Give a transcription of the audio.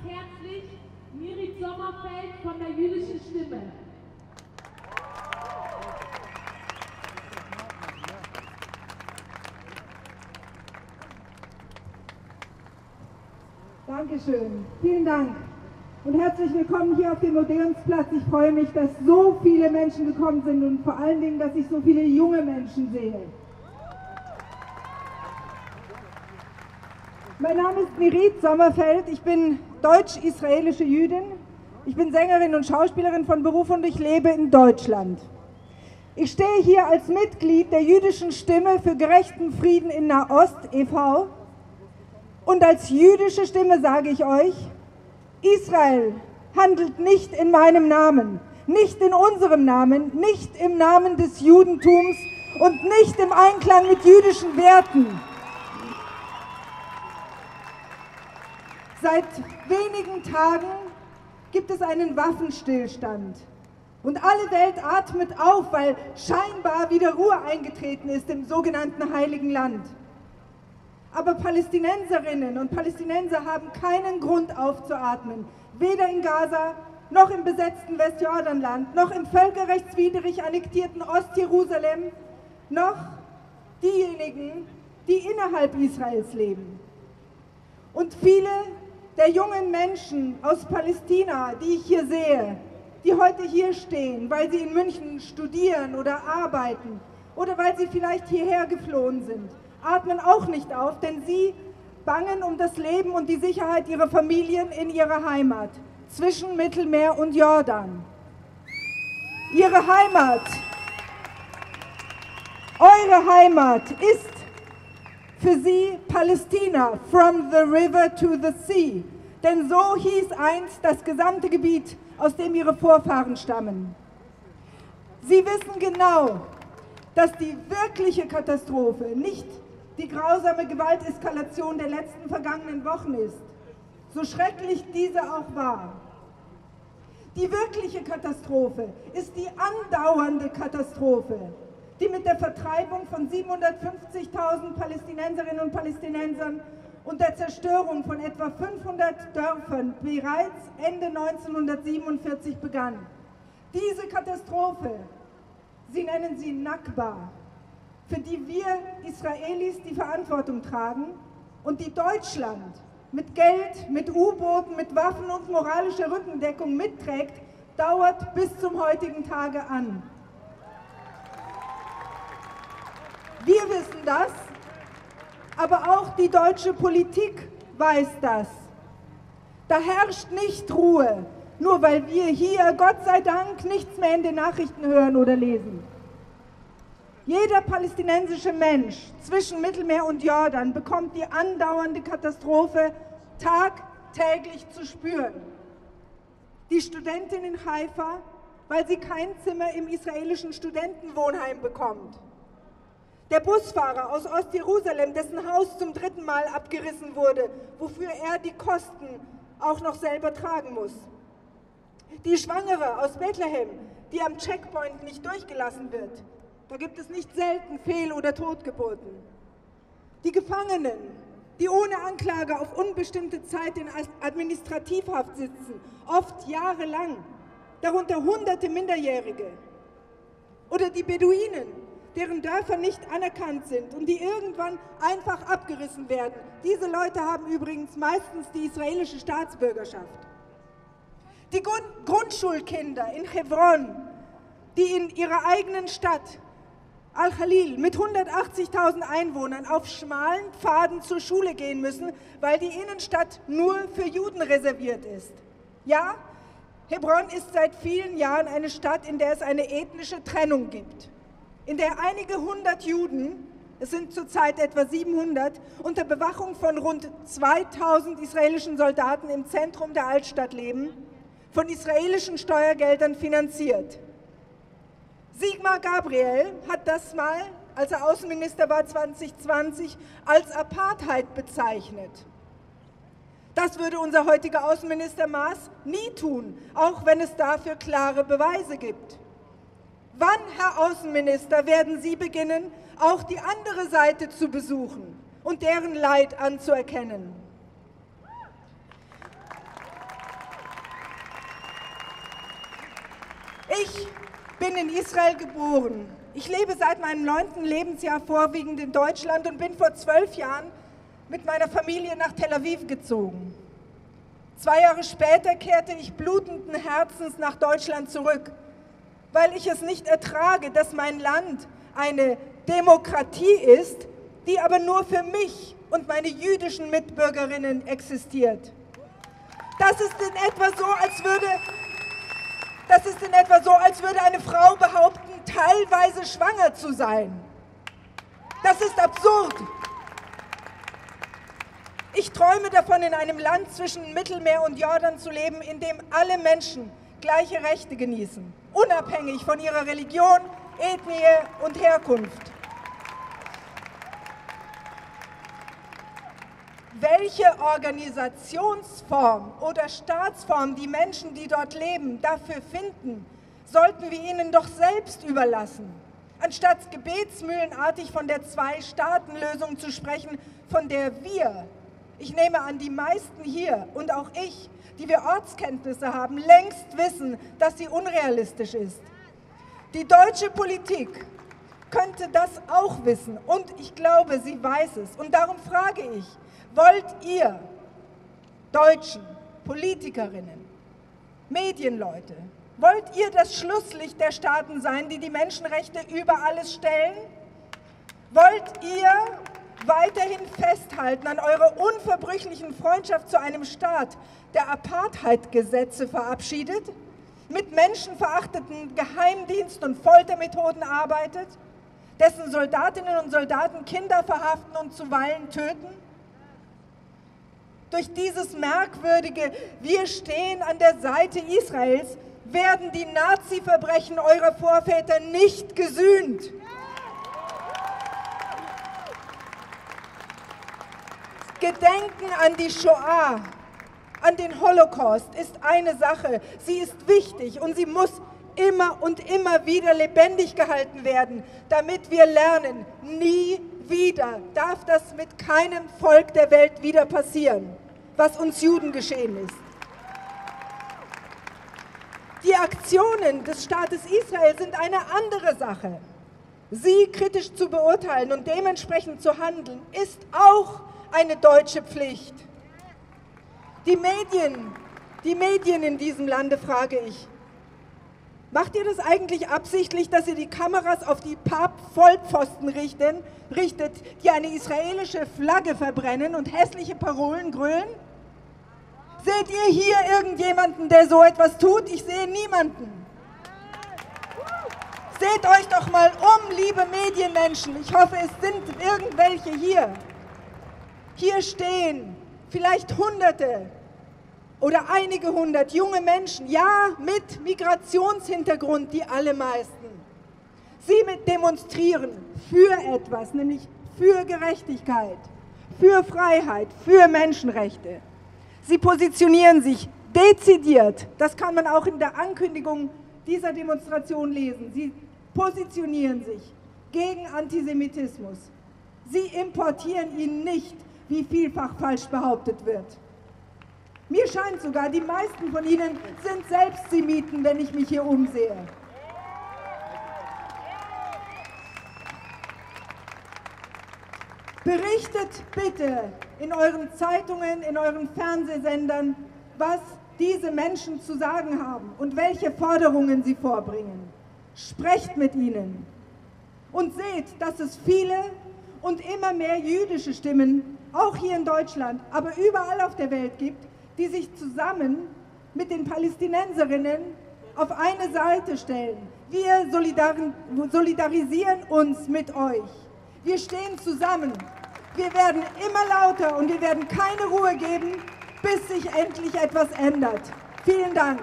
herzlich Mirit Sommerfeld von der Jüdischen Stimme. Dankeschön, vielen Dank und herzlich willkommen hier auf dem Odeonsplatz. Ich freue mich, dass so viele Menschen gekommen sind und vor allen Dingen, dass ich so viele junge Menschen sehe. Mein Name ist Mirit Sommerfeld, ich bin deutsch-israelische Jüdin, ich bin Sängerin und Schauspielerin von Beruf und ich lebe in Deutschland. Ich stehe hier als Mitglied der Jüdischen Stimme für gerechten Frieden in Nahost e.V. und als jüdische Stimme sage ich euch, Israel handelt nicht in meinem Namen, nicht in unserem Namen, nicht im Namen des Judentums und nicht im Einklang mit jüdischen Werten. Seit wenigen Tagen gibt es einen Waffenstillstand und alle Welt atmet auf, weil scheinbar wieder Ruhe eingetreten ist im sogenannten Heiligen Land. Aber Palästinenserinnen und Palästinenser haben keinen Grund aufzuatmen, weder in Gaza, noch im besetzten Westjordanland, noch im völkerrechtswidrig annektierten Ostjerusalem, noch diejenigen, die innerhalb Israels leben. Und viele der jungen Menschen aus Palästina, die ich hier sehe, die heute hier stehen, weil sie in München studieren oder arbeiten oder weil sie vielleicht hierher geflohen sind, atmen auch nicht auf, denn sie bangen um das Leben und die Sicherheit ihrer Familien in ihrer Heimat, zwischen Mittelmeer und Jordan. Ihre Heimat, eure Heimat ist für sie Palästina, from the river to the sea. Denn so hieß einst das gesamte Gebiet, aus dem ihre Vorfahren stammen. Sie wissen genau, dass die wirkliche Katastrophe nicht die grausame Gewalteskalation der letzten vergangenen Wochen ist, so schrecklich diese auch war. Die wirkliche Katastrophe ist die andauernde Katastrophe, die mit der Vertreibung von 750.000 Palästinenserinnen und Palästinensern und der Zerstörung von etwa 500 Dörfern bereits Ende 1947 begann. Diese Katastrophe, sie nennen sie Nakba, für die wir Israelis die Verantwortung tragen und die Deutschland mit Geld, mit U-Booten, mit Waffen und moralischer Rückendeckung mitträgt, dauert bis zum heutigen Tage an. Wir wissen das, aber auch die deutsche Politik weiß das. Da herrscht nicht Ruhe, nur weil wir hier, Gott sei Dank, nichts mehr in den Nachrichten hören oder lesen. Jeder palästinensische Mensch zwischen Mittelmeer und Jordan bekommt die andauernde Katastrophe tagtäglich zu spüren. Die Studentin in Haifa, weil sie kein Zimmer im israelischen Studentenwohnheim bekommt. Der Busfahrer aus Ostjerusalem, dessen Haus zum 3. Mal abgerissen wurde, wofür er die Kosten auch noch selber tragen muss. Die Schwangere aus Bethlehem, die am Checkpoint nicht durchgelassen wird. Da gibt es nicht selten Fehl- oder Totgeburten. Die Gefangenen, die ohne Anklage auf unbestimmte Zeit in Administrativhaft sitzen, oft jahrelang, darunter hunderte Minderjährige. Oder die Beduinen, deren Dörfer nicht anerkannt sind und die irgendwann einfach abgerissen werden. Diese Leute haben übrigens meistens die israelische Staatsbürgerschaft. Die Grundschulkinder in Hebron, die in ihrer eigenen Stadt Al-Khalil mit 180.000 Einwohnern auf schmalen Pfaden zur Schule gehen müssen, weil die Innenstadt nur für Juden reserviert ist. Ja, Hebron ist seit vielen Jahren eine Stadt, in der es eine ethnische Trennung gibt, in der einige hundert Juden, es sind zurzeit etwa 700, unter Bewachung von rund 2000 israelischen Soldaten im Zentrum der Altstadt leben, von israelischen Steuergeldern finanziert. Sigmar Gabriel hat das mal, als er Außenminister war 2020, als Apartheid bezeichnet. Das würde unser heutiger Außenminister Maas nie tun, auch wenn es dafür klare Beweise gibt. Wann, Herr Außenminister, werden Sie beginnen, auch die andere Seite zu besuchen und deren Leid anzuerkennen? Ich bin in Israel geboren. Ich lebe seit meinem 9. Lebensjahr vorwiegend in Deutschland und bin vor 12 Jahren mit meiner Familie nach Tel Aviv gezogen. 2 Jahre später kehrte ich blutenden Herzens nach Deutschland zurück, weil ich es nicht ertrage, dass mein Land eine Demokratie ist, die aber nur für mich und meine jüdischen Mitbürgerinnen existiert. Das ist in etwa so, als würde eine Frau behaupten, teilweise schwanger zu sein. Das ist absurd. Ich träume davon, in einem Land zwischen Mittelmeer und Jordan zu leben, in dem alle Menschen gleiche Rechte genießen, unabhängig von ihrer Religion, Ethnie und Herkunft. Welche Organisationsform oder Staatsform die Menschen, die dort leben, dafür finden, sollten wir ihnen doch selbst überlassen, anstatt gebetsmühlenartig von der Zwei-Staaten-Lösung zu sprechen, von der wir, ich nehme an, die meisten hier und auch ich, die wir Ortskenntnisse haben, längst wissen, dass sie unrealistisch ist. Die deutsche Politik könnte das auch wissen und ich glaube, sie weiß es. Und darum frage ich, wollt ihr Deutschen, Politikerinnen, Medienleute, wollt ihr das Schlusslicht der Staaten sein, die die Menschenrechte über alles stellen? Wollt ihr weiterhin festhalten an eurer unverbrüchlichen Freundschaft zu einem Staat, der Apartheid-Gesetze verabschiedet, mit menschenverachtenden Geheimdienst- und Foltermethoden arbeitet, dessen Soldatinnen und Soldaten Kinder verhaften und zuweilen töten? Durch dieses merkwürdige "Wir stehen an der Seite Israels" werden die Nazi-Verbrechen eurer Vorväter nicht gesühnt. Gedenken an die Shoah, an den Holocaust ist eine Sache. Sie ist wichtig und sie muss immer und immer wieder lebendig gehalten werden, damit wir lernen, nie wieder darf das mit keinem Volk der Welt wieder passieren, was uns Juden geschehen ist. Die Aktionen des Staates Israel sind eine andere Sache. Sie kritisch zu beurteilen und dementsprechend zu handeln, ist auch eine deutsche Pflicht. Die Medien in diesem Lande, frage ich, macht ihr das eigentlich absichtlich, dass ihr die Kameras auf die Vollpfosten richtet, die eine israelische Flagge verbrennen und hässliche Parolen grölen? Seht ihr hier irgendjemanden, der so etwas tut? Ich sehe niemanden. Seht euch doch mal um, liebe Medienmenschen. Ich hoffe, es sind irgendwelche hier. Hier stehen vielleicht Hunderte oder einige hundert junge Menschen, ja, mit Migrationshintergrund, die allermeisten. Sie demonstrieren für etwas, nämlich für Gerechtigkeit, für Freiheit, für Menschenrechte. Sie positionieren sich dezidiert, das kann man auch in der Ankündigung dieser Demonstration lesen, sie positionieren sich gegen Antisemitismus. Sie importieren ihn nicht, wie vielfach falsch behauptet wird. Mir scheint sogar, die meisten von ihnen sind selbst Semiten, wenn ich mich hier umsehe. Berichtet bitte in euren Zeitungen, in euren Fernsehsendern, was diese Menschen zu sagen haben und welche Forderungen sie vorbringen. Sprecht mit ihnen und seht, dass es viele und immer mehr jüdische Stimmen, auch hier in Deutschland, aber überall auf der Welt gibt, die sich zusammen mit den Palästinenserinnen auf eine Seite stellen. Wir solidarisieren uns mit euch. Wir stehen zusammen. Wir werden immer lauter und wir werden keine Ruhe geben, bis sich endlich etwas ändert. Vielen Dank.